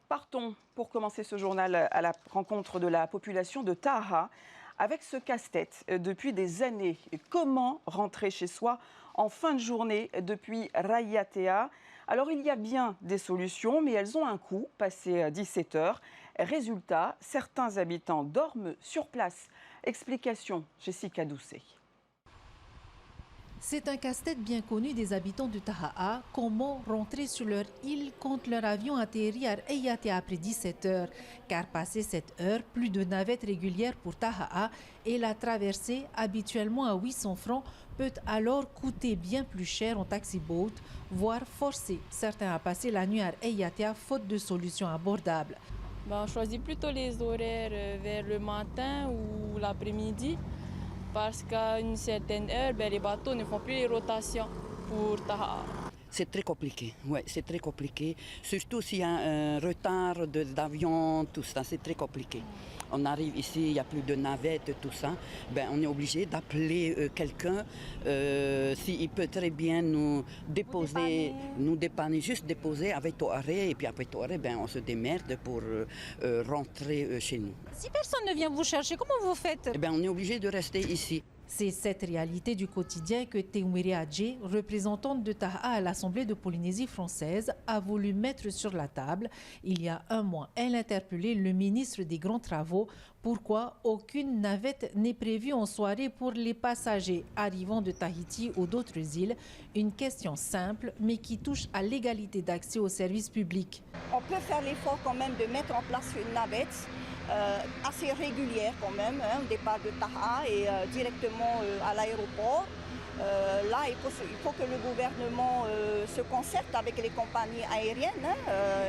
Partons pour commencer ce journal à la rencontre de la population de Taha avec ce casse-tête depuis des années. Comment rentrer chez soi en fin de journée depuis Rayatea? Alors il y a bien des solutions, mais elles ont un coût, passé 17 heures. Résultat, certains habitants dorment sur place. Explication, Jessica Doucet. C'est un casse-tête bien connu des habitants de Taha. Comment rentrer sur leur île quand leur avion atterrit à Rayatea après 17 heures? Car passé cette heure, plus de navettes régulières pour Taha et la traversée, habituellement à 800 francs, peut alors coûter bien plus cher en taxi-boat, voire forcer certains à passer la nuit à Rayatea faute de solutions abordables. On choisit plutôt les horaires vers le matin ou l'après-midi. Parce qu'à une certaine heure, les bateaux ne font plus les rotations pour Taha. C'est très compliqué, ouais, c'est très compliqué. Surtout s'il y a un retard d'avion, tout ça, c'est très compliqué. On arrive ici, il n'y a plus de navettes, tout ça. On est obligé d'appeler quelqu'un. S'il peut très bien nous dépanner, juste déposer avec Toaré. Et puis après Toaré, on se démerde pour rentrer chez nous. Si personne ne vient vous chercher, comment vous faites? On est obligé de rester ici. C'est cette réalité du quotidien que Teumere Adje, représentante de Taha à l'Assemblée de Polynésie française, a voulu mettre sur la table. Il y a un mois, elle interpellait le ministre des Grands Travaux. Pourquoi aucune navette n'est prévue en soirée pour les passagers arrivant de Tahiti ou d'autres îles? Une question simple, mais qui touche à l'égalité d'accès aux services publics. On peut faire l'effort quand même de mettre en place une navette assez régulière quand même, au départ de Taha et directement à l'aéroport. Là, il faut que le gouvernement se concerte avec les compagnies aériennes,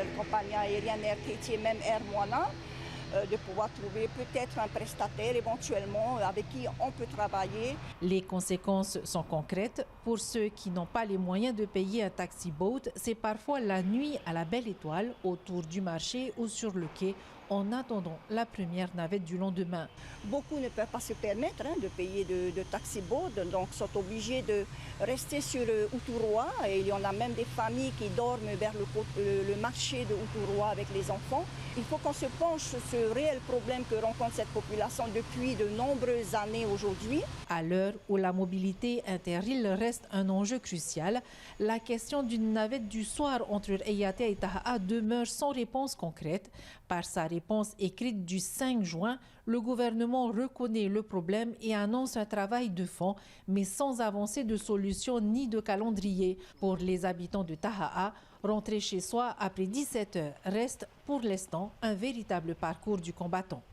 les compagnies aériennes RTT et même Air Moana, de pouvoir trouver peut-être un prestataire éventuellement avec qui on peut travailler. Les conséquences sont concrètes. Pour ceux qui n'ont pas les moyens de payer un taxi-boat, c'est parfois la nuit à la Belle Étoile, autour du marché ou sur le quai, en attendant la première navette du lendemain. Beaucoup ne peuvent pas se permettre de payer de taxi-boat, donc sont obligés de rester sur Uturoa. Et il y en a même des familles qui dorment vers le marché de Uturoa avec les enfants. Il faut qu'on se penche sur ce réel problème que rencontre cette population depuis de nombreuses années aujourd'hui. À l'heure où la mobilité inter-îles reste un enjeu crucial, la question d'une navette du soir entre Rayatea et Taha demeure sans réponse concrète. Par sa réponse écrite du 5 juin, le gouvernement reconnaît le problème et annonce un travail de fond, mais sans avancer de solution ni de calendrier. Pour les habitants de Taha, rentrer chez soi après 17 heures reste pour l'instant un véritable parcours du combattant.